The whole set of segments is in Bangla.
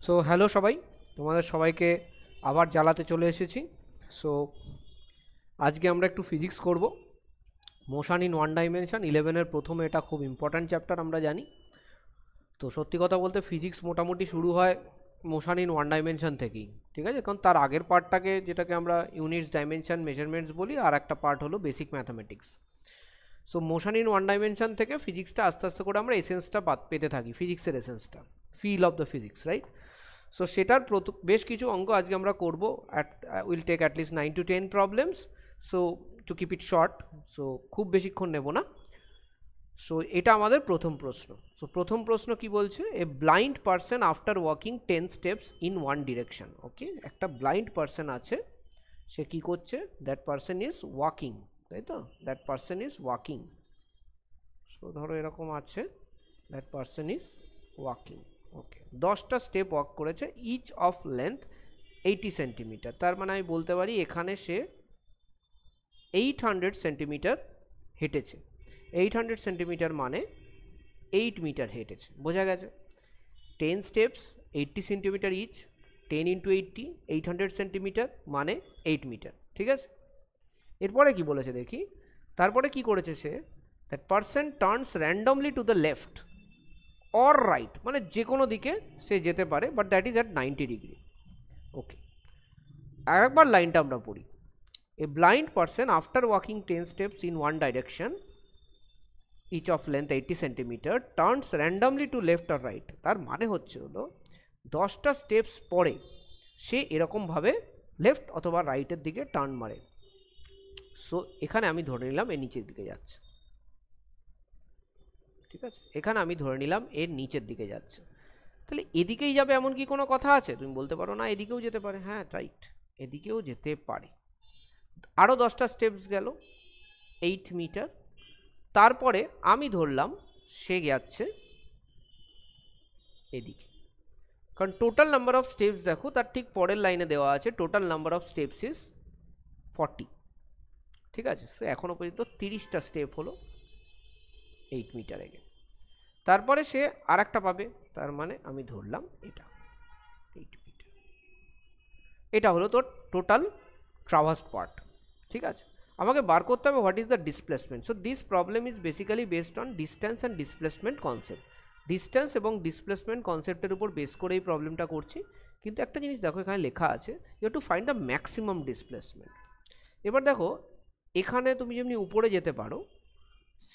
সো হ্যালো সবাই, তোমাদের সবাইকে আবার জ্বালাতে চলে এসেছি। সো আজকে আমরা একটু ফিজিক্স করব। মোশন ইন ওয়ান ডাইমেনশন 11-এর প্রথমে, এটা খুব ইম্পর্ট্যান্ট চ্যাপ্টার আমরা জানি। তো সত্যি কথা বলতে ফিজিক্স মোটামুটি শুরু হয় মোশন ইন ওয়ান ডাইমেনশন থেকেই, ঠিক আছে? কারণ তার আগের পার্টটাকে, যেটাকে আমরা ইউনিটস, ডাইমেনশন, মেজারমেন্টস বলি, আর একটা পার্ট হলো basic mathematics. So motion in one dimension থেকে ফিজিক্সটা আস্তে আস্তে করে আমরা এসেন্সটা পেতে থাকি, ফিজিক্সের এসেন্সটা, feel of the physics, right? So সেটার বেশ কিছু অঙ্ক আজকে আমরা করব। Will take at least 9 to 10 problems. So to keep it short, so খুব বেশিক্ষণ নেব না। সো এটা আমাদের প্রথম প্রশ্ন। সো প্রথম প্রশ্ন কি বলছে? A blind person after walking 10 steps in one direction. Okay, একটা ব্লাইন্ড পারসন আছে, সে কি করছে? দ্যাট পারসন ইজ ওয়াকিং, তাই তো? That person is walking. So ধরো এরকম আছে, দ্যাট পারসন ইজ ওয়াকিং। ওকে, 10টা স্টেপ ওয়াক করেছে, ইচ অফ লেন্থ 80 সেন্টিমিটার। তার মানে আমি বলতে পারি এখানে সে 800 সেন্টিমিটার হেঁটেছে। 800 সেন্টিমিটার মানে 8 মিটার হেঁটেছে, বোঝা গেছে? 10 steps, 80 centimetre each, 10 into 80, 800 centimetre মানে 8 মিটার, ঠিক আছে? এরপরে কি বলেছে দেখি, তারপরে কি করেছে সে? That person turns randomly to the left or right, মানে যে কোনো দিকে সে যেতে পারে, but that is at 90 degree. Okay, আরেকবার লাইনটা আমরা পড়ি। A blind person after walking 10 steps in one direction each of length 80 centimetre turns randomly to left or right. তার মানে হচ্ছে হলো 10টা স্টেপস পরে সে এরকমভাবে লেফট অথবা রাইটের দিকে টার্ন মারে। সো এখানে আমি ধরে নিলাম এর নিচের দিকে যাচ্ছে, ঠিক আছে? এখানে আমি ধরে নিলাম এর নিচের দিকে যাচ্ছে। তাহলে এদিকেই যাবে এমন কি কোনো কথা আছে? তুমি বলতে পারো না, এদিকেও যেতে পারে। হ্যাঁ, রাইট, এদিকেও যেতে পারে। আরও 10টা স্টেপস গেল, 8 মিটার। তারপরে আমি ধরলাম সে যাচ্ছে এদিকে, কারণ টোটাল নাম্বার অফ স্টেপস দেখো তার ঠিক পরের লাইনে দেওয়া আছে, total number of steps is 40, ঠিক আছে? সো এখনো পর্যন্ত 30টা স্টেপ হলো 8 মিটার এগে। তারপরে সে আর একটা পাবে, তার মানে আমি ধরলাম এটা 8 মিটার। এটা হলো তোর টোটাল ট্রাভার্সড পার্ট, ঠিক আছে? আমাকে বার করতে হবে what is the displacement. So this problem is basically based on distance and displacement concept. Distance এবং ডিসপ্লেসমেন্ট কনসেপ্টের উপর বেস করে এই প্রবলেমটা করছি। কিন্তু একটা জিনিস দেখো, এখানে লেখা আছে you have to find the maximum displacement. এবার দেখো, এখানে তুমি যেমনি উপরে যেতে পারো,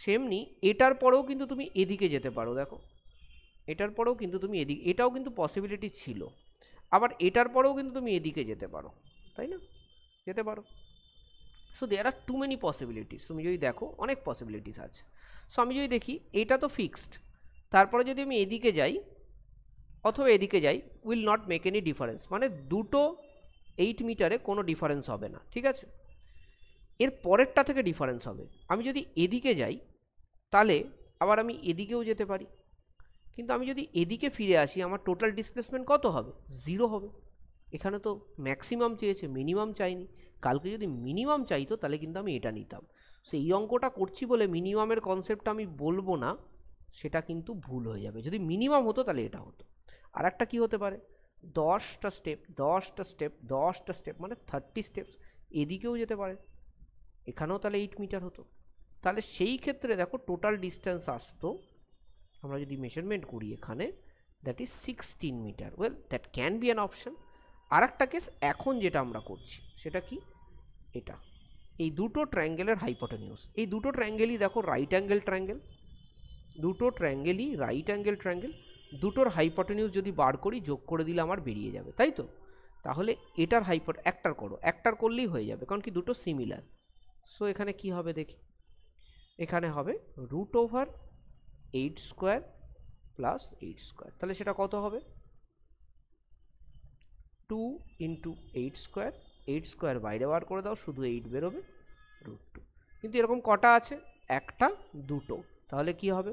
সেমনি এটার পরেও কিন্তু তুমি এদিকে যেতে পারো। দেখো, এটার পরেও কিন্তু তুমি এদিকে, এটাও কিন্তু পসিবিলিটি ছিল। আবার এটার পরেও কিন্তু তুমি এদিকে যেতে পারো, তাই না? যেতে পারো। So there are too many possibilities. তুমি যদি দেখো অনেক পসিবিলিটিস আছে। সো আমি যদি দেখি এটা তো ফিক্সড, তারপরে যদি আমি এদিকে যাই অথবা এদিকে যাই, will not make any difference, মানে দুটো 8 মিটারে কোনো ডিফারেন্স হবে না, ঠিক আছে? এর পরেরটা থেকে ডিফারেন্স হবে। আমি যদি এদিকে যাই তাহলে আবার আমি এদিকেও যেতে পারি, কিন্তু আমি যদি এদিকে ফিরে আসি আমার টোটাল ডিসপ্লেসমেন্ট কত হবে? 0 হবে। এখানে তো ম্যাক্সিমাম চেয়েছে, মিনিমাম চাইনি। কালকে যদি মিনিমাম চাইতো তাহলে কিন্তু আমি এটা নিতাম। সেই অঙ্কটা করছি বলে মিনিমামের কনসেপ্টটা আমি বলবো না, সেটা কিন্তু ভুল হয়ে যাবে। যদি মিনিমাম হতো তাহলে এটা হতো। আর একটা কী হতে পারে? 10টা স্টেপ, 10টা স্টেপ, 10টা স্টেপ মানে 30 স্টেপস, এদিকেও যেতে পারে, এখানেও তাহলে 8 মিটার হতো। তাহলে সেই ক্ষেত্রে দেখো টোটাল ডিস্টেন্স আসতো, আমরা যদি মেজারমেন্ট করি এখানে, that is 16 metre. Well, that can be an option. আর একটা কেস এখন যেটা আমরা করছি সেটা কি? এটা, এই দুটো ট্রায়াঙ্গেলের হাইপোটেনিউস, এই দুটো ট্রায়াঙ্গেলই দেখো রাইট অ্যাঙ্গেল ট্রায়াঙ্গেল, দুটো ট্রায়াঙ্গেলই রাইট অ্যাঙ্গেল ট্রায়াঙ্গেল। দুটোর হাইপোটেনিউস যদি বার করি, যোগ করে দিলে আমার বেরিয়ে যাবে, তাই তো? তাহলে এটার একটার করো, একটার করলেই হয়ে যাবে, কারণ কি দুটো সিমিলার। সো এখানে কি হবে দেখি, এখানে হবে √8 স্কোয়ার প্লাস 8 স্কোয়ার। তাহলে সেটা কত হবে? 2 ইন্টু 8 স্কোয়ার, 8 স্কোয়ার বাইরে বার করে দাও, শুধু 8 বেরোবে, √2। কিন্তু এরকম কটা আছে? একটা, দুটো। তাহলে কি হবে?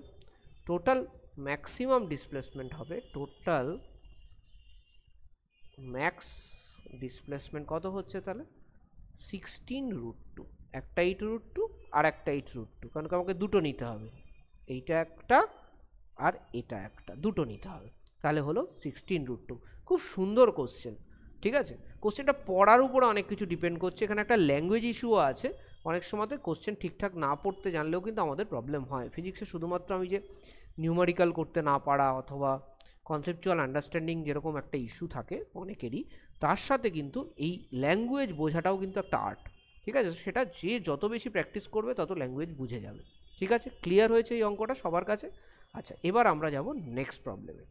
টোটাল ম্যাক্সিমাম ডিসপ্লেসমেন্ট হবে, টোটাল ম্যাক্স ডিসপ্লেসমেন্ট কত হচ্ছে তাহলে? 16√2। একটা 8√2 আর একটা 8√2, কারণ আমাকে দুটো নিতে হবে, এইটা একটা আর এটা একটা, দুটো নিতে হবে। তাহলে হলো 16√2। খুব সুন্দর কোশ্চেন, ঠিক আছে। কোশ্চেনটা পড়ার উপরে অনেক কিছু ডিপেন্ড করছে, এখানে একটা ল্যাঙ্গুয়েজ ইস্যুও আছে। অনেক সময়তে কোশ্চেন ঠিকঠাক না পড়তে জানলেও কিন্তু আমাদের প্রবলেম হয়। ফিজিক্সে শুধুমাত্র আমি যে নিউমারিক্যাল করতে না পারা অথবা কনসেপচুয়াল আন্ডারস্ট্যান্ডিং যেরকম একটা ইস্যু থাকে অনেকেরই, তার সাথে কিন্তু এই ল্যাঙ্গুয়েজ বোঝাটাও কিন্তু একটা আর্ট, ঠিক আছে। সেটা যে যত বেশি প্র্যাকটিস করবে তত ল্যাঙ্গুয়েজ বুঝে যাবে, ঠিক আছে। ক্লিয়ার হয়েছে এই অঙ্কটা সবার কাছে? আচ্ছা, এবার আমরা যাব নেক্সট প্রবলেমে।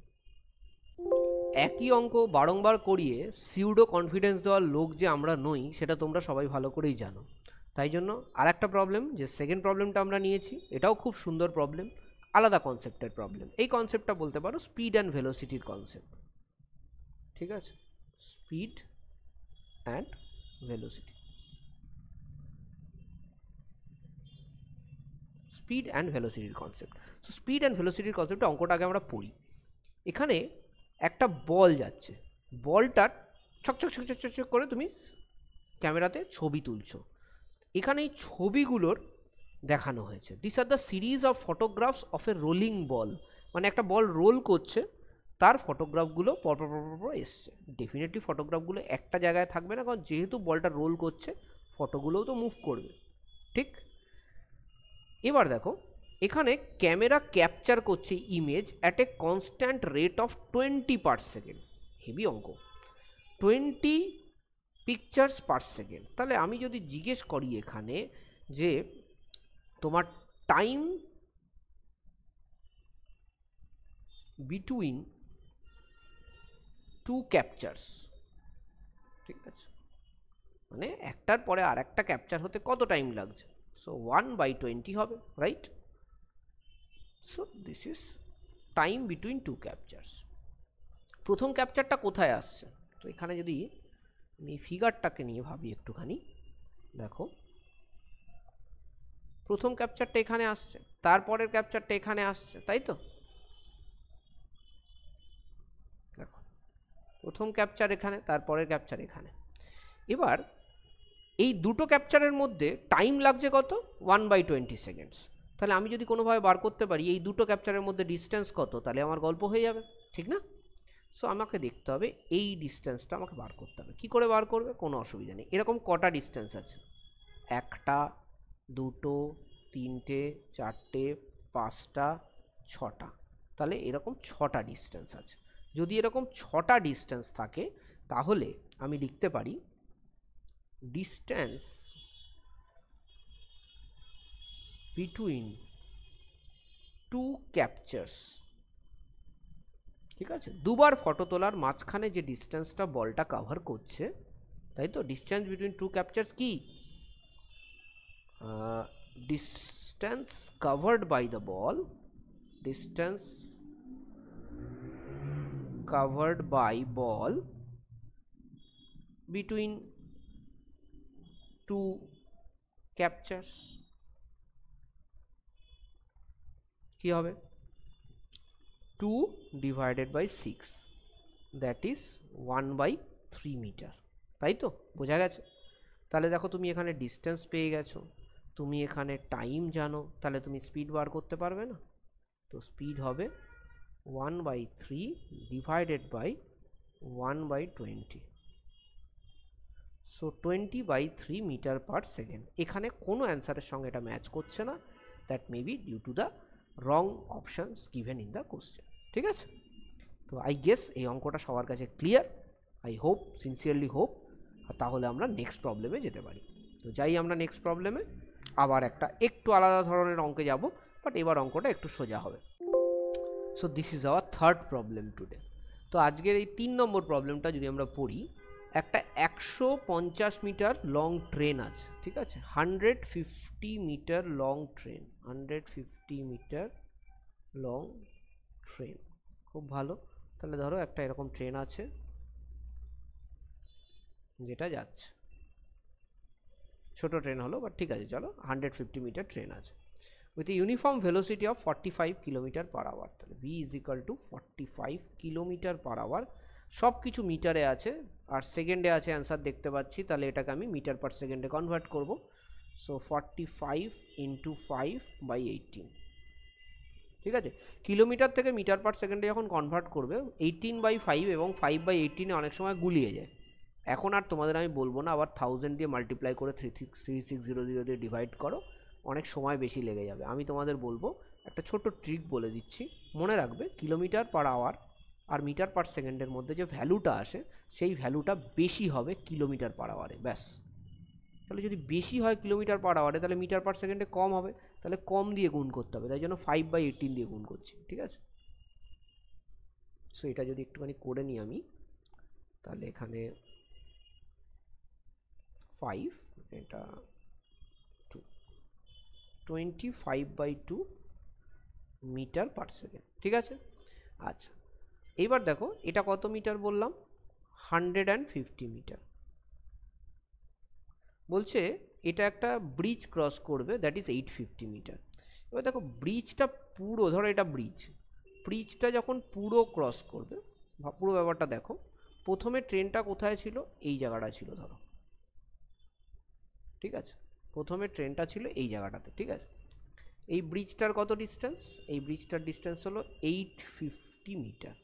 একই অঙ্ক বারংবার করিয়ে সিউডো কনফিডেন্স দেওয়ার লোক যে আমরা নই সেটা তোমরা সবাই ভালো করেই জানো। তাই জন্য আর একটা প্রবলেম, যে সেকেন্ড প্রবলেমটা আমরা নিয়েছি, এটাও খুব সুন্দর প্রবলেম, আলাদা কনসেপ্টের প্রবলেম। এই কনসেপ্টটা বলতে পারো স্পিড অ্যান্ড ভেলোসিটির কনসেপ্ট, ঠিক আছে। Speed and velocity, speed and ভেলোসিটির কনসেপ্ট। সো স্পিড অ্যান্ড ভেলোসিটির কনসেপ্টে অঙ্কটা আগে আমরা পড়ি। এখানে একটা বল যাচ্ছে, বলটার ছকছক ছকছক ছকছক করে তুমি ক্যামেরাতে ছবি তুলছো। এখানে এই ছবিগুলোর দেখানো হয়েছে, this are the series of photographs of a rolling ball, মানে একটা বল রোল করছে, তার ফটোগ্রাফগুলো পরপর পরপর এসছে। ডেফিনেটলি ফটোগ্রাফগুলো একটা জায়গায় থাকবে না, কারণ যেহেতু বলটা রোল করছে ফটোগুলোও তো মুভ করবে, ঠিক। এবার দেখো এখানে ক্যামেরা ক্যাপচার করছে image at a constant rate of 20/সেকেন্ড। হেভি অঙ্ক, 20 পিকচার্স পার সেকেন্ড। তাহলে আমি যদি জিজ্ঞেস করি এখানে যে তোমার টাইম বিটুইন টু ক্যাপচার্স, ঠিক আছে, মানে একটার পরে আর একটা ক্যাপচার হতে কত টাইম লাগছে, সো 1/20 হবে, right. So this is time between two captures. প্রথম ক্যাপচারটা কোথায় আসছে, তো এখানে যদি আমি ফিগারটাকে নিয়ে ভাবি একটুখানি, দেখো প্রথম ক্যাপচারটা এখানে আসছে, তারপরের ক্যাপচারটা এখানে আসছে, তাই তো। দেখো প্রথম ক্যাপচার এখানে, তারপরের ক্যাপচার এখানে। এবার এই দুটো ক্যাপচারের মধ্যে টাইম লাগছে কত, 1/20 সেকেন্ডস। তাহলে আমি যদি কোনোভাবে বার করতে পারি এই দুটো ক্যাপচারের মধ্যে ডিস্টেন্স কত, তাহলে আমার গল্প হয়ে যাবে, ঠিক না। সো আমাকে দেখতে হবে এই ডিস্টেন্সটা আমাকে বার করতে হবে। কী করে বার করবে, কোনো অসুবিধা নেই। এরকম কটা ডিস্টেন্স আছে, একটা, দুটো, তিনটে, চারটে, পাঁচটা, ছটা। তাহলে এরকম ছটা ডিস্টেন্স আছে। যদি এরকম ছটা ডিস্টেন্স থাকে তাহলে আমি লিখতে পারি ডিস্টেন্স বিটুইন টু ক্যাপচার্স, ঠিক আছে। দুবার ফটো তোলার মাঝখানে যে ডিস্টেন্সটা বলটা কভার করছে, তাই তো। ডিস্টেন্স বিটুইন টু ক্যাপচার্স কি, distance covered by the ball, distance covered by ball between two captures, কি হবে 2 divided by 6, that is 1/3 metre, তাই তো। বোঝা গেছে। তাহলে দেখো তুমি এখানে ডিস্টেন্স পেয়ে গেছো, তুমি এখানে টাইম জানো, তাহলে তুমি স্পিড বার করতে পারবে না। তো স্পিড হবে 1/3 divided by 1/20, so 20/3 metre per second. এখানে কোনো অ্যান্সারের সঙ্গে এটা ম্যাচ করছে না, that may be due to the wrong options given in the question, ঠিক আছে। তো আই গেস এই অঙ্কটা সবার কাছে clear, I hope, sincerely hope. আর তাহলে আমরা নেক্সট প্রবলেমে যেতে পারি। তো যাই আমরা নেক্সট প্রবলেমে, আবার একটা একটু আলাদা ধরনের অঙ্কে যাব, বাট এবার অঙ্কটা একটু সোজা হবে। So this is our third problem today. তো আজকের এই 3 নম্বর প্রবলেমটা যদি আমরা পড়ি, একটা 150 মিটার লং ট্রেন আছে, ঠিক আছে। 150 metre long train, 150 metre long train, খুব ভালো। তাহলে ধরো একটা এরকম ট্রেন আছে যেটা যাচ্ছে, ছোট ট্রেন হলো, বাট ঠিক আছে, চলো 150 মিটার ট্রেন আছে with a uniform velocity of 45 kilometre per hour. তাহলে v is equal to 45 kilometre per hour. সব কিছু মিটারে আছে আর সেকেন্ডে আছে অ্যান্সার দেখতে পাচ্ছি, তাহলে এটাকে আমি মিটার পার সেকেন্ডে কনভার্ট করব। সো 45 × 5/18, ঠিক আছে, কিলোমিটার থেকে মিটার পার সেকেন্ডে যখন কনভার্ট করবে 18/5 এবং 5/18 অনেক সময় গুলিয়ে যায়। এখন আর তোমাদের আমি বলবো না আবার 1000 দিয়ে মাল্টিপ্লাই করে 3600 দিয়ে ডিভাইড করো, অনেক সময় বেশি লেগে যাবে। আমি তোমাদের বলবো একটা ছোট ট্রিক বলে দিচ্ছি, মনে রাখবে কিলোমিটার পার আওয়ার আর মিটার পার সেকেন্ডের মধ্যে যে ভ্যালুটা আসে সেই ভ্যালুটা বেশি হবে কিলোমিটার পার আওয়ারে, ব্যাস। তাহলে যদি বেশি হয় কিলোমিটার পার আওয়ারে তাহলে মিটার পার সেকেন্ডে কম হবে, তাহলে কম দিয়ে গুণ করতে হবে, তাই জন্য 5/18 দিয়ে গুণ করছি, ঠিক আছে। সো এটা যদি একটুখানি করে নিই আমি, তাহলে এখানে 5, এটা 2, 25/2 মিটার পার সেকেন্ড, ঠিক আছে। আচ্ছা, এইবার দেখো এটা কত মিটার বললাম, 150 মিটার। বলছে এটা একটা ব্রিজ ক্রস করবে, দ্যাট ইজ 850 মিটার। এবার দেখো ব্রিজটা পুরো, ধরো এটা ব্রিজটা যখন পুরো ক্রস করবে, পুরো ব্যাপারটা দেখো, প্রথমে ট্রেনটা কোথায় ছিল, এই জায়গাটা ছিল ধরো, ঠিক আছে, প্রথমে ট্রেনটা ছিল এই জায়গাটাতে, ঠিক আছে। এই ব্রিজটার কত ডিস্টেন্স, এই ব্রিজটার ডিস্টেন্স হলো 850 মিটার।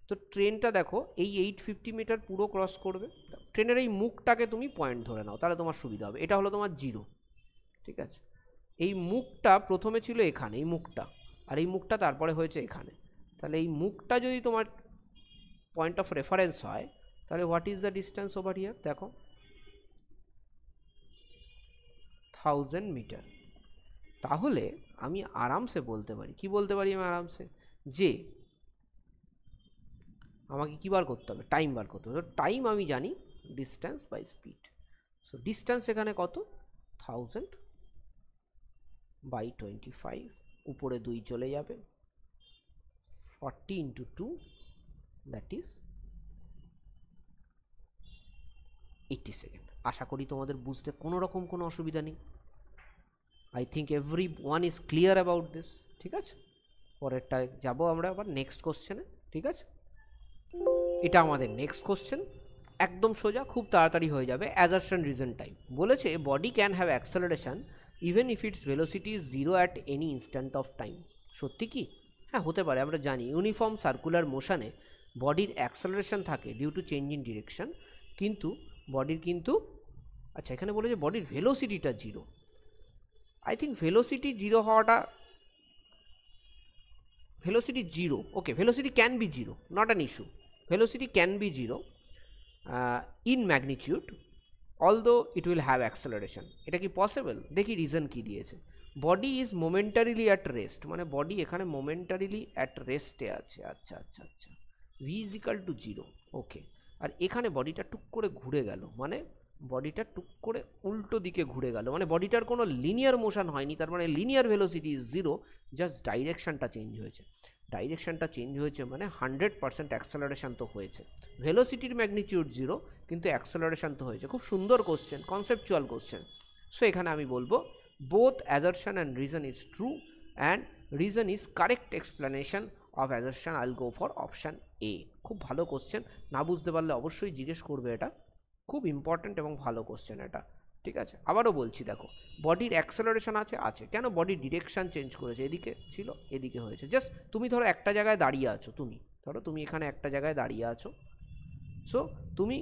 তো ট্রেনটা দেখো এই 850 মিটার পুরো ক্রস করবে, ট্রেনের এই মুখটাকে তুমি পয়েন্ট ধরে নাও, তাহলে তোমার সুবিধা হবে। এটা হলো তোমার 0, ঠিক আছে। এই মুখটা প্রথমে ছিল এখানে, এই মুখটা, আর এই মুখটা তারপরে হয়েছে এখানে, তাহলে এই মুখটা যদি তোমার পয়েন্ট অফ রেফারেন্স হয়, তাহলে what is the distance over here, দেখো 1000 মিটার। তাহলে আমি আরামসে বলতে পারি, কি বলতে পারি আমি আরামসে, যে আমাকে কি বার করতে হবে, টাইম বার করতে হবে। টাইম আমি জানি distance by speed. So distance এখানে কত, 1000/25, উপরে 2 চলে যাবে, 40 × 2, দ্যাট ইজ 80 সেকেন্ড। আশা করি তোমাদের বুঝতে কোনো রকম কোনো অসুবিধা নেই। I think every one is clear about this, ঠিক আছে। পরেরটা যাবো আমরা আবার নেক্সট কোশ্চেনে, ঠিক আছে। এটা আমাদের নেক্সট কোশ্চেন, একদম সোজা, খুব তাড়াতাড়ি হয়ে যাবে। অ্যাজারশন রিজন টাইপ বলেছে, body can have acceleration even if it's velocity is 0 at any instant of time. সত্যি কি? হ্যাঁ, হতে পারে। আমরা জানি ইউনিফর্ম সার্কুলার মোশনে বডির অ্যাক্সেলারেশন থাকে due to change in direction, কিন্তু বডির আচ্ছা, এখানে বলেছে বডির ভেলোসিটিটা 0। আই থিঙ্ক ভেলোসিটি 0 হওয়াটা, velocity 0, okay, velocity can be 0, not an issue. Velocity can be 0 in magnitude, although it will have acceleration. এটা কি পসিবল? দেখি রিজন কি দিয়েছে। বডি ইজ মোমেন্টারিলি অ্যাট রেস্ট, মানে বডি এখানে মোমেন্টারিলি অ্যাট রেস্টে আছে। আচ্ছা আচ্ছা আচ্ছা, ভি ইজ ইকাল টু 0, ওকে। আর এখানে বডিটা টুক করে ঘুরে গেল, মানে বডিটা টুক করে উল্টো দিকে ঘুরে গেল, মানে বডিটার কোনো লিনিয়ার মোশন হয়নি, তার মানে লিনিয়ার ভেলোসিটি ইজ 0, জাস্ট ডাইরেকশনটা চেঞ্জ হয়েছে। ডাইরেকশনটা চেঞ্জ হয়েছে মানে 100% অ্যাক্সেলারেশন তো হয়েছে। ভেলোসিটির ম্যাগনিটিউড 0, কিন্তু অ্যাক্সেলারেশন তো হয়েছে। খুব সুন্দর কোশ্চেন, কনসেপচুয়াল কোশ্চেন। সো এখানে আমি বলবো both assertion and reason is true and reason is correct explanation of assertion. I will go for option A. খুব ভালো কোশ্চেন, না বুঝতে পারলে অবশ্যই জিজ্ঞেস করবে, এটা খুব ইম্পর্ট্যান্ট এবং ভালো কোশ্চেন এটা, ঠিক আছে। আবারও বলছি, দেখো বডির অ্যাক্সেলারেশন আছে, কেন? বডির ডিরেকশন চেঞ্জ করেছে, এদিকে ছিল এদিকে হয়েছে। জাস্ট তুমি ধরো একটা জায়গায় দাঁড়িয়ে আছো, তুমি এখানে একটা জায়গায় দাঁড়িয়ে আছো, সো তুমি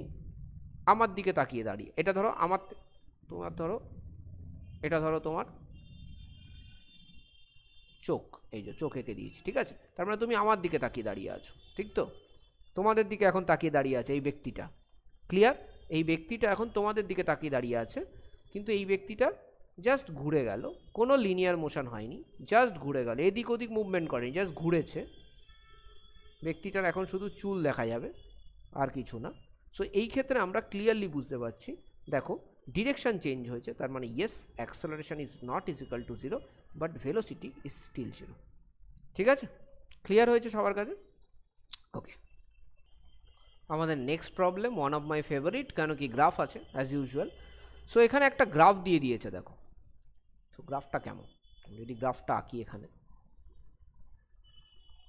আমার দিকে তাকিয়ে দাঁড়িয়ে, এটা ধরো এটা ধরো তোমার চোখ, এই যে চোখ এঁকে দিয়েছি, ঠিক আছে। তার মানে তুমি আমার দিকে তাকিয়ে দাঁড়িয়ে আছো, ঠিক তো? তোমাদের দিকে এখন তাকিয়ে দাঁড়িয়ে আছে এই ব্যক্তিটা, ক্লিয়ার? এই ব্যক্তিটা এখন তোমাদের দিকে তাকিয়ে দাঁড়িয়ে আছে, কিন্তু এই ব্যক্তিটা জাস্ট ঘুরে গেল, কোনো লিনিয়ার মোশন হয়নি, জাস্ট ঘুরে গেল, এদিক ওদিক মুভমেন্ট করেনি, জাস্ট ঘুরেছে। ব্যক্তিটার এখন শুধু চুল দেখা যাবে, আর কিছু না। সো এই ক্ষেত্রে আমরা ক্লিয়ারলি বুঝতে পারছি, দেখো ডিরেকশন চেঞ্জ হয়েছে, তার মানে yes, acceleration is not is equal to 0, but velocity is still 0। ঠিক আছে, ক্লিয়ার হয়েছে সবার কাছে? ওকে, আমাদের next problem, one of my favourite, কেন কি গ্রাফ আছে অ্যাজ ইউজুয়াল। সো এখানে একটা গ্রাফ দিয়ে দিয়েছে, দেখো তো গ্রাফটা কেমন, যদি গ্রাফটা আঁকি এখানে,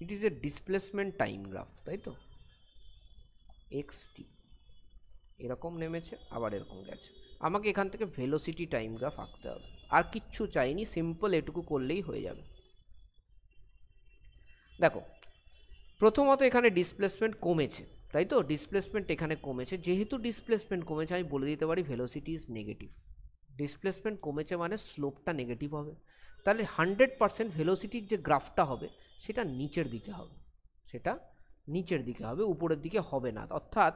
it is a displacement time graph, তাই তো? এক্সটি এরকম নেমেছে, আবার এরকম গেছে। আমাকে এখান থেকে ভেলোসিটি টাইম গ্রাফ আঁকতে হবে, আর কিচ্ছু চাইনি, সিম্পল এটুকু করলেই হয়ে যাবে। দেখো প্রথমত এখানে ডিসপ্লেসমেন্ট কমেছে, তাই তো? ডিসপ্লেসমেন্ট এখানে কমেছে, যেহেতু ডিসপ্লেসমেন্ট কমেছে আমি বলে দিতে পারি ভেলোসিটি ইজ নেগেটিভ। ডিসপ্লেসমেন্ট কমেছে মানে স্লোপটা নেগেটিভ হবে, তাহলে 100% ভেলোসিটির যে গ্রাফটা হবে সেটা নিচের দিকে হবে, সেটা নিচের দিকে হবে, উপরের দিকে হবে না। অর্থাৎ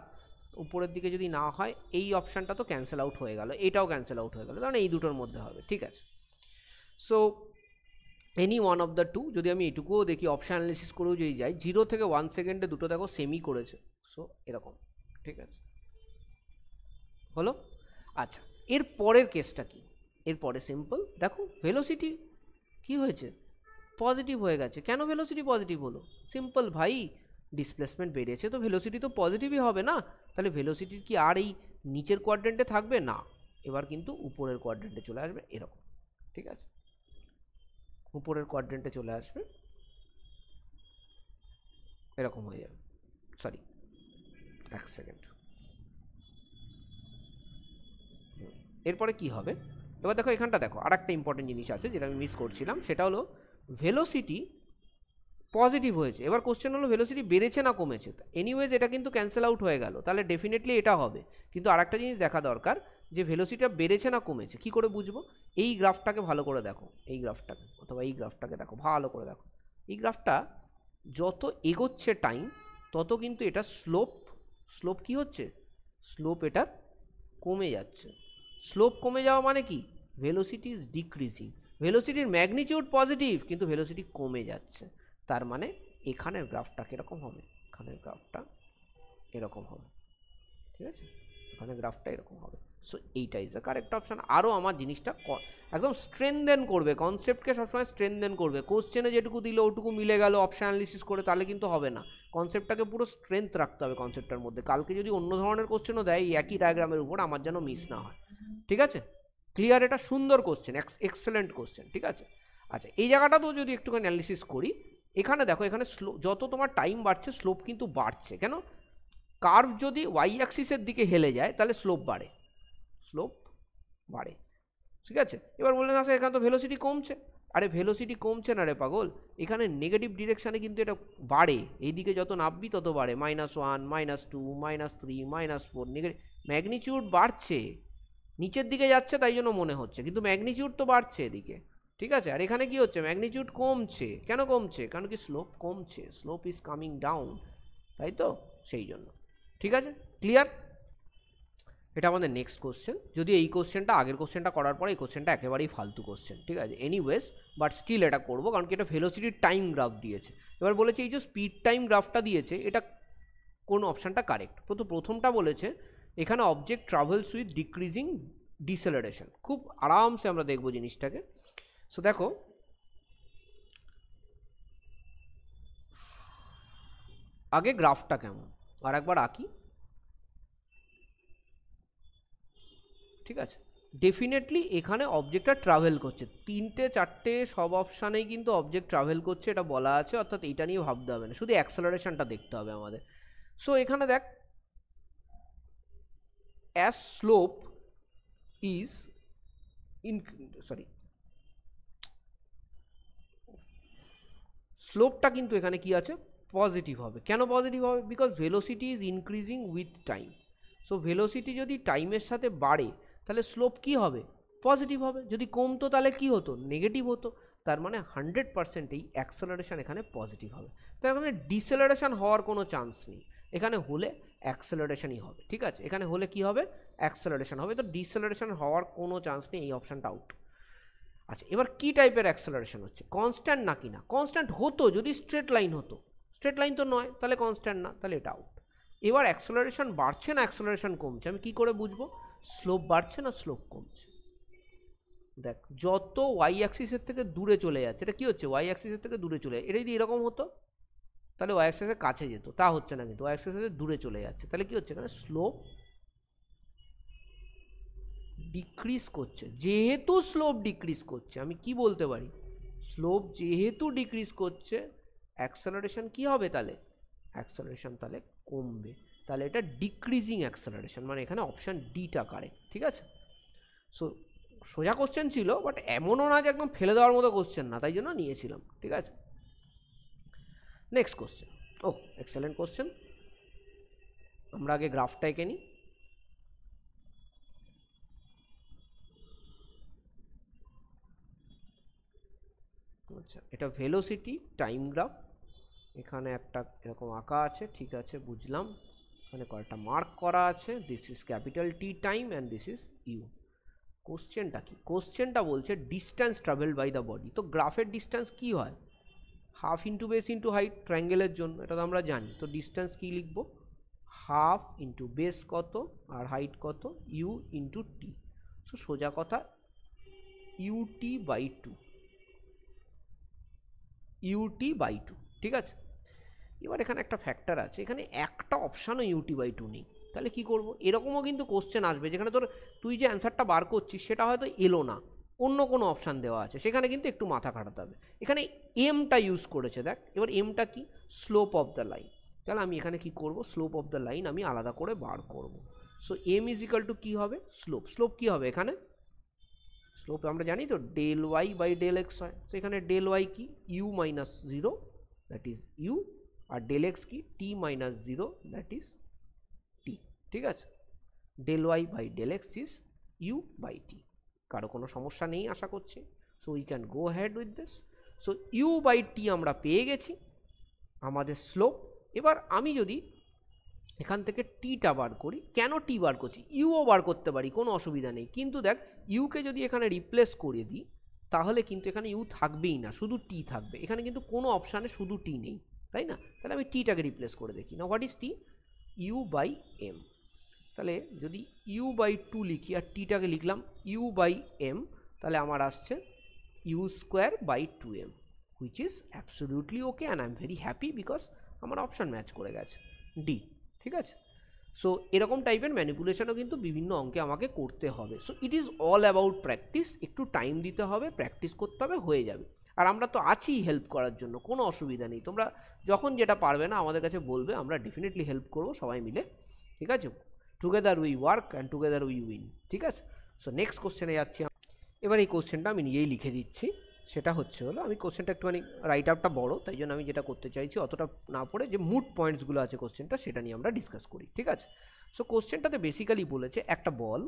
উপরের দিকে যদি না হয় এই অপশানটা তো ক্যান্সেল আউট হয়ে গেল, এটাও ক্যান্সেল আউট হয়ে গেল, কারণ এই দুটোর মধ্যে হবে, ঠিক আছে? So any one of the two. যদি আমি এটুকুও দেখি অপশান অ্যানালিসিস করেও যদি যাই, 0 থেকে 1 সেকেন্ডে দুটো দেখো সেমই করেছে, সো এরকম, ঠিক আছে? হলো? আচ্ছা, এর পরের কেসটা কি? এরপরে সিম্পল, দেখো ভেলোসিটি কি হয়েছে, পজিটিভ হয়ে গেছে। কেন ভেলোসিটি পজিটিভ হলো? সিম্পল ভাই, ডিসপ্লেসমেন্ট বেড়েছে তো ভেলোসিটি তো পজিটিভই হবে না। তাহলে ভেলোসিটির কি আর এই নিচের কোয়াড্রেন্টে থাকবে না, এবার কিন্তু উপরের কোয়াড্রেন্টে চলে আসবে, এরকম, ঠিক আছে? উপরের কোয়াড্রেন্টে চলে আসবে, এরকম হয়ে যাবে। সরি, এক সেকেন্ড। এরপরে কি হবে? এবার দেখো এখানটা দেখো আর একটা ইম্পর্টেন্ট জিনিস আছে যেটা আমি মিস করছিলাম, সেটা হলো ভেলোসিটি পজিটিভ হয়েছে। এবার কোশ্চেন হলো ভেলোসিটি বেড়েছে না কমেছে। এনিওয়েজ এটা কিন্তু ক্যান্সেল আউট হয়ে গেল, তাহলে ডেফিনেটলি এটা হবে। কিন্তু আর একটা জিনিস দেখা দরকার যে ভেলোসিটিটা বেড়েছে না কমেছে। কি করে বুঝবো? এই গ্রাফটাকে ভালো করে দেখো, এই গ্রাফটাকে অথবা এই গ্রাফটাকে দেখো, ভালো করে দেখো। এই গ্রাফটা যত এগোচ্ছে টাইম তত কিন্তু এটা স্লোপ কি হচ্ছে, স্লোপ এটা কমে যাচ্ছে। স্লোপ কমে যাওয়া মানে কি? Velocity is decreasing. ভেলোসিটির ম্যাগনিটিউড পজিটিভ কিন্তু ভেলোসিটি কমে যাচ্ছে, তার মানে এখানের গ্রাফটা কীরকম হবে, এখানের গ্রাফটা এরকম হবে, ঠিক আছে? এখানে গ্রাফটা এরকম হবে। সো এইটা ইজ দ্য কারেক্ট অপশান। আরও আমার জিনিসটা একদম স্ট্রেনদেন করবে, কনসেপ্টকে সবসময় স্ট্রেনদেন করবে। কোশ্চেনে যেটুকু দিল ওটুকু মিলে গেল অপশান অ্যানালিসিস করে, তাহলে কিন্তু হবে না। কনসেপ্টটাকে পুরো স্ট্রেংথ রাখতে হবে কনসেপ্টটার মধ্যে। কালকে যদি অন্য ধরনের কোশ্চেনও দেয় একই ডায়াগ্রামের উপর, আমার যেন মিস না হয়, ঠিক আছে? ক্লিয়ার? এটা সুন্দর কোশ্চেন, এক্সেলেন্ট কোশ্চেন, ঠিক আছে? আচ্ছা, এই জায়গাটাতেও যদি একটুখানি অ্যানালিসিস করি, এখানে দেখো এখানে যত তোমার টাইম বাড়ছে স্লোপ কিন্তু বাড়ছে। কেন? কার্ভ যদি ওয়াই অ্যাক্সিসের দিকে হেলে যায় তাহলে স্লোপ বাড়ে, স্লোপ বাড়ে, ঠিক আছে? এবার বললেন আসলে এখানে তো ভেলোসিটি কমছে। আরে ভেলোসিটি কমছে না রে পাগল, এখানে নেগেটিভ ডিরেকশানে কিন্তু এটা বাড়ে। এইদিকে যত নামবি তত বাড়ে, -1, -2, -3, -4, নেগেটিভ ম্যাগনিটিউড বাড়ছে, নিচের দিকে যাচ্ছে তাই জন্য মনে হচ্ছে, কিন্তু ম্যাগনিটিউড তো বাড়ছে এদিকে, ঠিক আছে? আর এখানে কি হচ্ছে, ম্যাগনিটিউড কমছে। কেন কমছে? কারণ কি স্লোপ কমছে, স্লোপ ইজ কামিং ডাউন, তাই তো? সেই জন্য, ঠিক আছে? ক্লিয়ার? এটা আমাদের নেক্সট কোশ্চেন। যদি এই কোশ্চেনটা আগের কোশ্চেনটা করার পরে এই কোশ্চেনটা একেবারেই ফালতু কোশ্চেন, ঠিক আছে? এনিওয়েজ বাট স্টিল এটা করবো, কারণ কি এটা ভেলোসিটির টাইম গ্রাফ দিয়েছে। এবার বলেছে এই যে স্পিড টাইম গ্রাফটা দিয়েছে, এটা কোন অপশানটা কারেক্ট? প্রথমটা বলেছে এখানে অবজেক্ট ট্রাভেলস উইথ ডিক্রিজিং ডিসেলারেশন। খুব আরামসে আমরা দেখবো জিনিসটাকে। সো দেখো আগে গ্রাফটা কেমন আর একবার আঁকি, ঠিক আছে? ডেফিনেটলি এখানে অবজেক্টটা ট্রাভেল করছে, 3-4টে সব অপশানেই কিন্তু অবজেক্ট ট্রাভেল করছে, এটা বলা আছে। অর্থাৎ এইটা নিয়ে ভাবতে হবে না, শুধু অ্যাক্সেলারেশনটা দেখতে হবে আমাদের। সো এখানে দেখ, অ্যাজ স্লোপ ইজ স্লোপটা কিন্তু এখানে কি আছে, পজিটিভ হবে। কেন পজিটিভ হবে? Because velocity is increasing with time. So velocity যদি টাইমের সাথে বাড়ে তাহলে স্লোপ কি হবে, পজিটিভ হবে। যদি কমতো তাহলে কি হতো, নেগেটিভ হতো। তার মানে 100% এই অ্যাক্সেলারেশন এখানে পজিটিভ হবে। তো এখানে ডিসেলারেশন হওয়ার কোনো চান্স নেই, এখানে হলে অ্যাক্সেলারেশনই হবে, ঠিক আছে? এখানে হলে কি হবে, অ্যাক্সেলারেশন হবে। তো ডিসেলারেশন হওয়ার কোনো চান্স নেই, এই অপশানটা আউট। আচ্ছা, এবার কি টাইপের অ্যাক্সেলারেশন হচ্ছে, কনস্ট্যান্ট নাকি না? কনস্ট্যান্ট হতো যদি স্ট্রেট লাইন হতো, স্ট্রেট লাইন তো নয়, তাহলে কনস্ট্যান্ট না, তাহলে এটা আউট। এবার অ্যাক্সেলারেশন বাড়ছে না অ্যাক্সেলারেশন কমছে, আমি কি করে বুঝবো? স্লোপ বাড়ছে না স্লোপ কমছে। দেখ যত ওয়াই অ্যাক্সিসের থেকে দূরে চলে যাচ্ছে, এটা কি হচ্ছে, ওয়াই অ্যাক্সিসের থেকে দূরে চলে যাচ্ছে। এটা যদি এরকম হতো তাহলে ওয়াই অ্যাক্সিসের কাছে যেত, তা হচ্ছে না, কিন্তু ওয়াই অ্যাক্সিসের দূরে চলে যাচ্ছে। তাহলে কি হচ্ছে, এখানে স্লোপ ডিক্রিজ করছে। যেহেতু স্লোপ ডিক্রিজ করছে, আমি কি বলতে পারি, স্লোপ যেহেতু ডিক্রিজ করছে অ্যাক্সেলারেশন কি হবে, তাহলে অ্যাক্সেলারেশন তাহলে কমবে। তাহলে এটা ডিক্রিজিং অ্যাক্সেলারেশন, মানে এখানে অপশান ডিটা কারেক্ট, ঠিক আছে? সো সোজা কোশ্চেন ছিল, বাট এমনও না যে একদম ফেলে দেওয়ার মতো কোশ্চেন না, তাই জন্য নিয়েছিলাম, ঠিক আছে? নেক্সট কোশ্চেন, ও এক্সেলেন্ট কোশ্চেন। আমরা আগে গ্রাফটা এঁকে নিই। আচ্ছা, এটা ভেলোসিটি টাইম গ্রাফ, এখানে একটা এরকম আঁকা আছে, ঠিক আছে বুঝলাম। এখানে কয়েকটা মার্ক করা আছে, this is capital T time and this is u. কোশ্চেনটা কি? কোশ্চেনটা বলছে distance travel by the body. তো গ্রাফের ডিস্টেন্স কি হয়? Half into base into height, ট্রায়াঙ্গেলের জন্য এটা তো আমরা জানি। তো ডিস্টেন্স কি লিখবো? হাফ ইন্টু বেস কত আর হাইট কত, ইউ ইন্টু টি। সো সোজা কথা u t by two, u t by two, ঠিক আছে। এবার এখানে একটা ফ্যাক্টর আছে, এখানে একটা অপশানও ইউটি বাই টু নেই, তাহলে কি করব? এরকমও কিন্তু কোশ্চেন আসবে যেখানে তোর তুই যে অ্যান্সারটা বার করছিস সেটা হয়তো এলো না, অন্য কোনো অপশান দেওয়া আছে, সেখানে কিন্তু একটু মাথা খাটাতে হবে। এখানে এমটা ইউজ করেছে, দেখ এবার এমটা কি? Slope of the line. তাহলে আমি এখানে কি করব? স্লোপ অফ দ্য লাইন আমি আলাদা করে বার করব। So M is equal to কী হবে? স্লোপ। স্লোপ কী হবে এখানে? স্লোপ আমরা জানি তো del y by del x হয়। তো এখানে ডেল ওয়াই কি? U minus zero, that is u, আর ডেল এক্স কি? T minus zero, that is t, ঠিক আছে। Del y by del x is u by t. কারো কোনো সমস্যা নেই আশা করছি। So we can go head with this. So u by t আমরা পেয়ে গেছি আমাদের স্লোপ। এবার আমি যদি এখান থেকে টিটা বার করি, কেন টি বার করছি? ইউও বার করতে পারি, কোনো অসুবিধা নেই, কিন্তু দেখ ইউকে যদি এখানে রিপ্লেস করে দিই তাহলে কিন্তু এখানে ইউ থাকবেই না, শুধু টি থাকবে। এখানে কিন্তু কোনো অপশানে শুধু টি নেই, তাই না? তাহলে আমি টিটাকে রিপ্লেস করে দেখি না, what is t? U by m. তাহলে যদি ইউ বাই টু লিখি আর টিটাকে লিখলাম ইউ বাই এম, তাহলে আমার আসছে u square by two m, which is absolutely okay and I am very happy because আমার অপশান ম্যাচ করে গেছে, ডি, ঠিক আছে। সো এরকম টাইপের ম্যানিপুলেশনও কিন্তু বিভিন্ন অঙ্কে আমাকে করতে হবে। So it is all about practice, একটু টাইম দিতে হবে, প্র্যাকটিস করতে হবে, হয়ে যাবে। আর আমরা তো আছি হেল্প করার জন্য, কোনো অসুবিধা নেই। তোমরা যখন যেটা পারবে না আমাদের কাছে বলবে, আমরা ডেফিনেটলি হেল্প করবো সবাই মিলে, ঠিক আছে। Together we work and together we win, ঠিক আছে। সো নেক্সট কোশ্চেনে যাচ্ছি। এবার এই কোশ্চেনটা আমি নিজেই লিখে দিচ্ছি। সেটা হচ্ছে হলো, আমি কোশ্চেনটা একটুখানি রাইট আপটা বড়, তাই জন্য আমি যেটা করতে চাইছি অতটা না পড়ে যে মুড পয়েন্টসগুলো আছে কোশ্চেনটা সেটা নিয়ে আমরা ডিসকাস করি, ঠিক আছে। সো কোশ্চেনটাতে বেসিক্যালি বলেছে একটা বল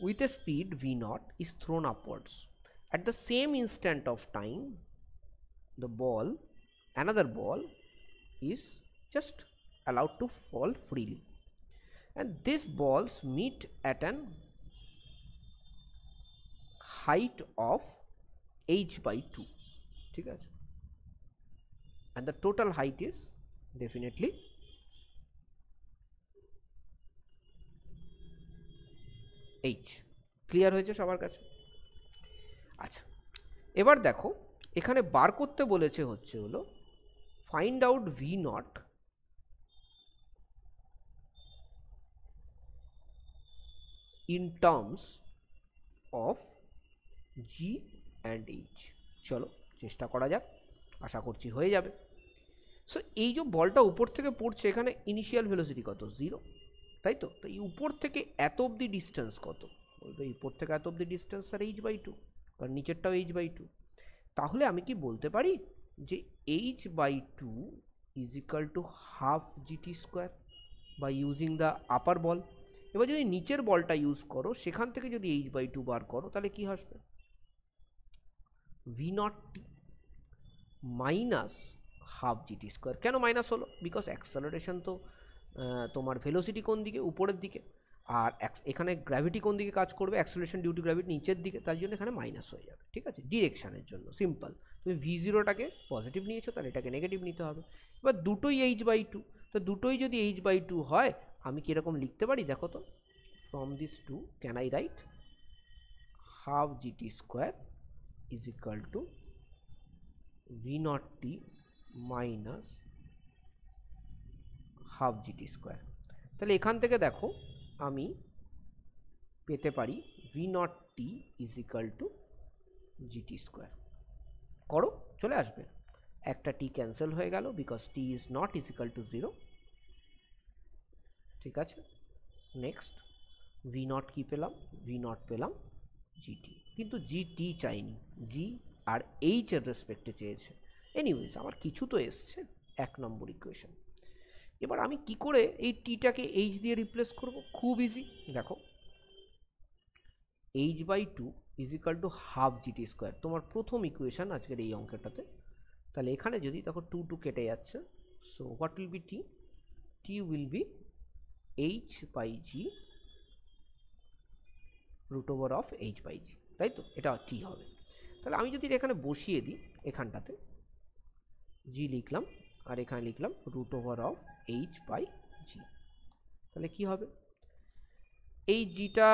with a speed v0 is thrown upwards. At the same instant of time, the ball, another ball, is just allowed to fall freely. And these balls meet at an height of h by 2, ঠিক আছে, and the total height is definitely h. Clear হয়েছে সবার কাছে? আচ্ছা, এবার দেখো এখানে বার করতে বলেছে হচ্ছে হলো find out V naught in terms of G and H. চলো চেষ্টা করা যাক, আশা করছি হয়ে যাবে। সো এই যে বলটা উপর থেকে পড়ছে, এখানে ইনিশিয়াল ভেলোসিটি কত? 0, তাই তো। তো এই উপর থেকে এত অবধি ডিস্টেন্স কত? বলবে উপর থেকে এত অবধি ডিস্টেন্স আর এইচ বাই টু, কারণ নিচেরটাও এইচ বাই টু। তাহলে আমি কি বলতে পারি যে h by two is equal to half g t square বা ইউজিং দ্য আপার বল। এবার যদি নিচের বলটা ইউজ করো, সেখান থেকে যদি এইচ বাই টু বার করো, তাহলে কি আসবে? V not t minus half g t square. কেন মাইনাস হলো? বিকজ অ্যাক্সেলারেশন তো তোমার ভেলোসিটি কোন দিকে? উপরের দিকে। আর এখানে গ্র্যাভিটি কোন দিকে কাজ করবে? অ্যাক্সেলারেশন ডিউ টু গ্র্যাভিটি নিচের দিকে, তার জন্য এখানে মাইনাস হয়ে যাবে, ঠিক আছে, ডিরেকশানের জন্য। সিম্পল, তুমি ভি জিরোটাকে পজিটিভ নিয়েছো, তাহলে এটাকে নেগেটিভ নিতে হবে। এবার দুটোই এইচ বাই টু, তো দুটোই যদি এইচ বাই টু হয়, আমি কীরকম লিখতে পারি দেখো তো? From this two can I write half g t square is equal to v not t minus half g t square. তাহলে এখান থেকে দেখো আমি পেতে পারি v not t is equal to g t square. করো, চলে আসবে। একটা টি ক্যান্সেল হয়ে গেল because t is not is equal to 0, ঠিক আছে। নেক্সট ভি নট কি পেলাম? ভি নট পেলাম জিটি, কিন্তু জিটি চাইনি, জি আর এইচ এর রেসপেক্টে চেয়েছে। এনিওয়েজ আমার কিছু তো এসছে, 1 নম্বর ইকুয়েশন। এবার আমি কি করে এই টিটাকে এইচ দিয়ে রিপ্লেস করব? খুব ইজি, দেখো h/2 is equal to half g t square, তোমার প্রথম ইকুয়েশন আজকের এই অঙ্কটাতে। তাহলে এখানে যদি দেখো 2 2 কেটে যাচ্ছে, so what will be T? T will be h/g root over of h/g, তাই তো? এটা টি হবে। তাহলে আমি যদি এখানে বসিয়ে দিই, এখানটাতে জি লিখলাম আর এখানে লিখলাম রুট ওভার অফ h/g, তাহলে কি হবে? এই জিটা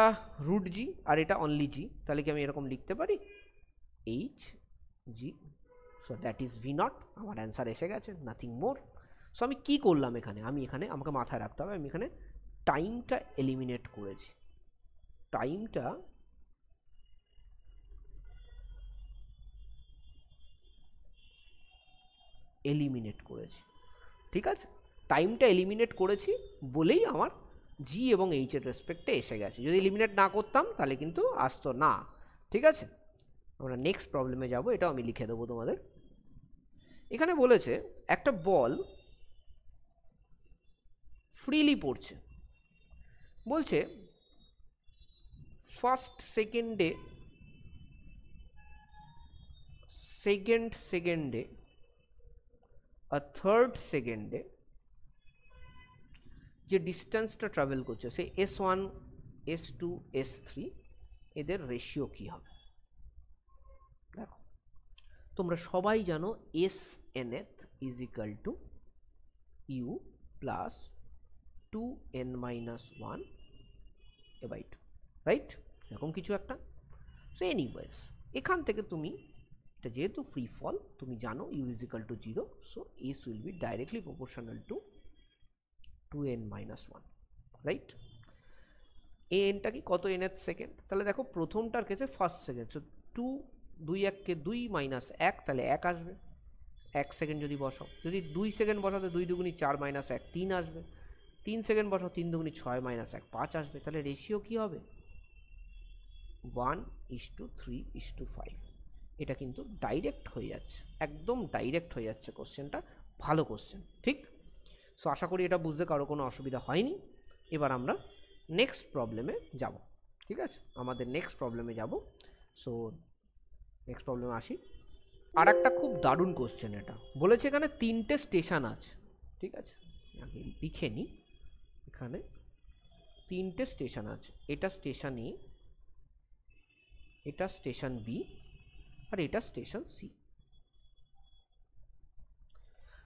রুট জি আর এটা অনলি জি, তাহলে কি আমি এরকম লিখতে পারি H G, so that is V naught. আমার অ্যান্সার এসে গেছে, নাথিং মোর। সো আমি কি করলাম এখানে? আমি এখানে, আমাকে মাথায় রাখতে হবে, আমি এখানে টাইমটা এলিমিনেট করেছি। টাইমটা এলিমিনেট করেছি, ঠিক আছে? টাইমটা এলিমিনেট করেছি বলেই আমার জি এবং এইচ এর রেসপেক্টে এসে গেছে। যদি এলিমিনেট না করতাম তাহলে কিন্তু আসতো না, ঠিক আছে? আমরা নেক্সট প্রবলেমে যাব, এটাও আমি লিখে দেবো তোমাদের। এখানে বলেছে একটা বল ফ্রিলি পড়ছে, বলছে ফার্স্ট সেকেন্ডে আর থার্ড সেকেন্ডে যে ডিস্টেন্সটা ট্রাভেল করছে, সে S1 S2 S3, এদের রেশিও কি হবে? দেখো তোমরা সবাই জানো SNth is equal to u plus 2n-1 a/2, right? এরকম কিছু একটা। সো এনিওয়েজ এখান থেকে তুমি এটা যেহেতু ফ্রি ফল, তুমি জানো u is equal to 0, so s will be directly proportional to 2n-1, right? এনটা কি, কত nth সেকেন্ড? তাহলে দেখো প্রথমটার কেসে ফার্স্ট সেকেন্ড, সো 2 2 1 2 মাইনাস 1, তাহলে 1 আসবে। 1 সেকেন্ড যদি বসাও, যদি 2 সেকেন্ড বসাতে 2 দুগুণি 4 মাইনাস 1 3 আসবে। 3 সেকেন্ড বসাও, 3 দুগুণি 6 মাইনাস 1 5 আসবে। তাহলে রেশিও কি হবে? 1:3:5। এটা কিন্তু ডাইরেক্ট হয়ে যাচ্ছে, একদম ডাইরেক্ট হয়ে যাচ্ছে কোশ্চেনটা। ভালো কোশ্চেন, ঠিক? সো আশা করি এটা বুঝতে কারো কোনো অসুবিধা হয়নি। এবার আমরা নেক্সট প্রবলেমে যাব, ঠিক আছে? আমাদের নেক্সট প্রবলেমে যাব। সো নেক্সট প্রবলেমে আসি। আর একটা খুব দারুণ কোশ্চেন এটা। বলেছে এখানে 3টে স্টেশন আছে, ঠিক আছে? আগে লিখে নিই, এখানে 3টে স্টেশন আছে। এটা স্টেশন এ, এটা স্টেশন বি, আর এটা স্টেশন সি।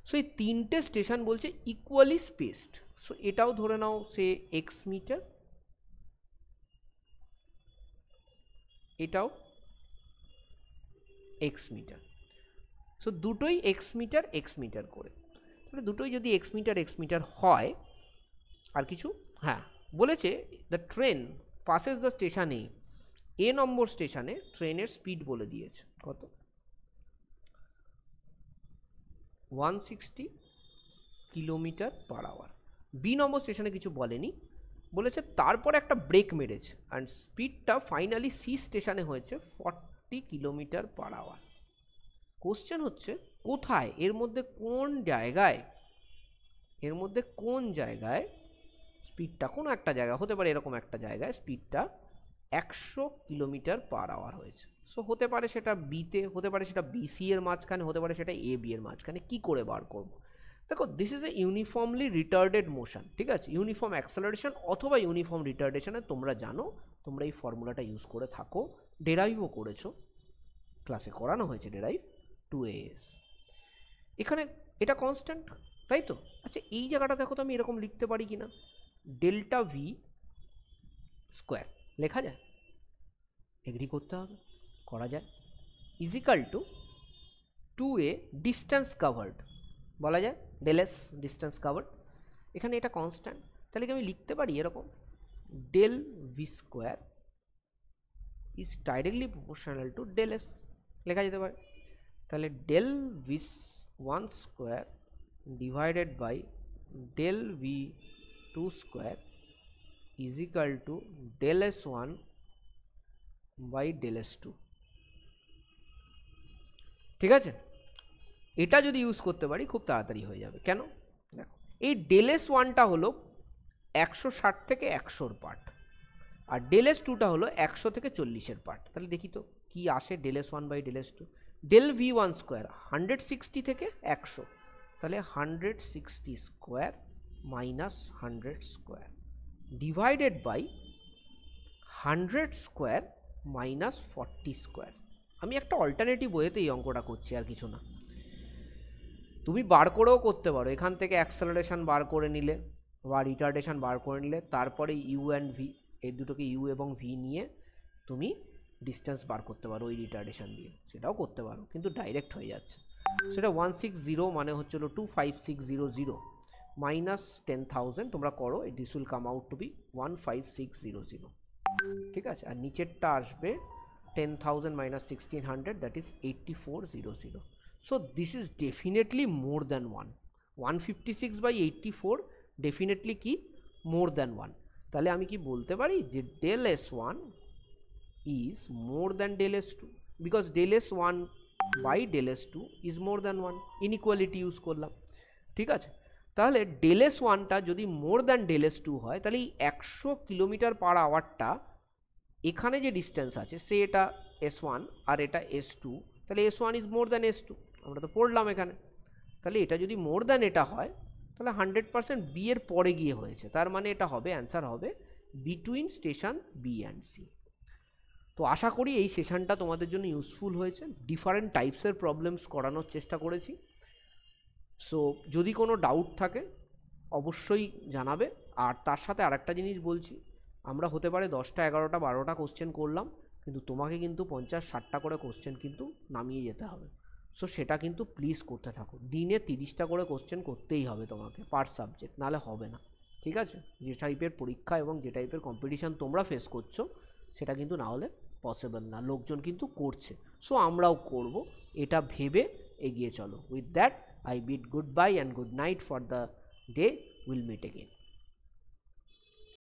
সো এই 3টে স্টেশন বলছে ইকুয়ালি স্পেসড। সো এটাও ধরে নাও সে এক্স মিটার, এটাও এক্স মিটার। সো দুটোই এক্স মিটার করে। তাহলে দুটোই যদি এক্স মিটার হয়, আর কিছু, হ্যাঁ বলেছে the train passes the station a number স্টেশনে ট্রেনের স্পিড বলে দিয়েছে কত? 160 km/h। বি নম্বর স্টেশনে কিছু বলেনি, বলেছে তারপর একটা ব্রেক মেরেছে অ্যান্ড স্পিডটা ফাইনালি সি স্টেশনে হয়েছে 40 km/h। কোশ্চেন হচ্ছে কোথায়, এর মধ্যে কোন জায়গায় স্পিডটা, কোনো একটা জায়গা হতে পারে, এরকম একটা জায়গায় স্পিডটা 100 km/h হয়েছে। সো হতে পারে সেটা বিতে, হতে পারে সেটা বিসি এর মাঝখানে, হতে পারে সেটা এ বি এর মাঝখানে। কি করে বার করব? দেখো this is a uniformly retarded motion, ঠিক আছে? ইউনিফর্ম অ্যাক্সেলারেশন অথবা ইউনিফর্ম রিটার্ডেশনে তোমরা জানো, তোমরা এই ফর্মুলাটা ইউজ করে থাকো, ডেরাইভও করেছো, ক্লাসে করানো হয়েছে ডেরাইভ 2as। এখানে এটা কনস্ট্যান্ট, তাই তো? আচ্ছা এই জায়গাটা দেখো তো আমি এরকম লিখতে পারি কিনা, ডেল্টা ভি স্কোয়ার লেখা যায়? এগ্রি করতে হবে, করা যায়। Is equal two 2a distance covered বলা যায়, ডেল এস ডিস্টেন্স কাভার্ড। এখানে এটা কনস্ট্যান্ট, তাহলে কি আমি লিখতে পারি এরকম, del V square is directly proportional to del S, লেখা যেতে পারে। তাহলে del V 1 square divided by del V 2 square is equal to del S 1 by del S 2। ঠিক আছে, এটা যদি ইউজ করতে পারি খুব তাড়াতাড়ি হয়ে যাবে। কেন দেখো, এই ডেল এস ওয়ানটা হলো 160 থেকে 100-র পার্ট, আর ডেল এস টুটা হলো 100 থেকে 40-এর পার্ট। তাহলে দেখি তো কি আসে del S one by del S two. Del V one square 160 থেকে 100, তাহলে 160 square minus 100 square divided by 100 square minus 40 square. আমি একটা অল্টারনেটিভ ওয়েতে এই অঙ্কটা করছি, আর কিছু না। তুমি বার করেও করতে পারো, এখান থেকে অ্যাক্সেলারেশন বার করে নিলে বা রিটার্ডেশন বার করে নিলে, তারপরে ইউ অ্যান্ড ভি, এই দুটোকে ইউ এবং ভি নিয়ে তুমি ডিস্টেন্স বার করতে পারো ওই রিটার্ডেশন দিয়ে, সেটাও করতে পারো, কিন্তু ডাইরেক্ট হয়ে যাচ্ছে। সেটা 160 মানে হচ্ছে 25600 মাইনাস 10,000, তোমরা করো, this will come out to be 15600। ঠিক আছে, আর নিচেরটা আসবে 10,000 minus 1600, that is 8400. So this is definitely more than 1. 156 by 84 definitely কি more than 1. তাহলে আমি কি বলতে পারি যে del s1 is more than del s2, because del s1 by del s2 is more than 1. inequality use করলাম। ঠিক আছে, তাহলে del s1টা যদি more than del s2 হয়, তাহলে এই 100 কিলোমিটার পার আওয়ারটা এখানে যে ডিস্টেন্স আছে সে এটা s1 আর এটা s2, তাহলে s1 is more than s2, আমরা তো পড়লাম এখানে। তাহলে এটা যদি মোর দ্যান এটা হয়, তাহলে 100% বি এর পরে গিয়ে হয়েছে, তার মানে এটা হবে, অ্যান্সার হবে between station B and C. তো আশা করি এই সেশনটা তোমাদের জন্য ইউজফুল হয়েছে। ডিফারেন্ট টাইপসের প্রবলেমস করানোর চেষ্টা করেছি। সো যদি কোনো ডাউট থাকে অবশ্যই জানাবে। আর তার সাথে আরেকটা জিনিস বলছি, আমরা হতে পারে 10টা 11টা 12টা কোশ্চেন করলাম, কিন্তু তোমাকে কিন্তু 50-60টা করে কোশ্চেন কিন্তু নামিয়ে যেতে হবে। সো সেটা কিন্তু প্লিজ করতে থাকো, দিনে 30টা করে কোশ্চেন করতেই হবে তোমাকে পার সাবজেক্ট, নাহলে হবে না। ঠিক আছে, যে টাইপের পরীক্ষা এবং যে টাইপের কম্পিটিশান তোমরা ফেস করছো সেটা কিন্তু না হলে পসিবল না, লোকজন কিন্তু করছে, সো আমরাও করব, এটা ভেবে এগিয়ে চলো। With that I bid goodbye and good night for the day. We'll meet again.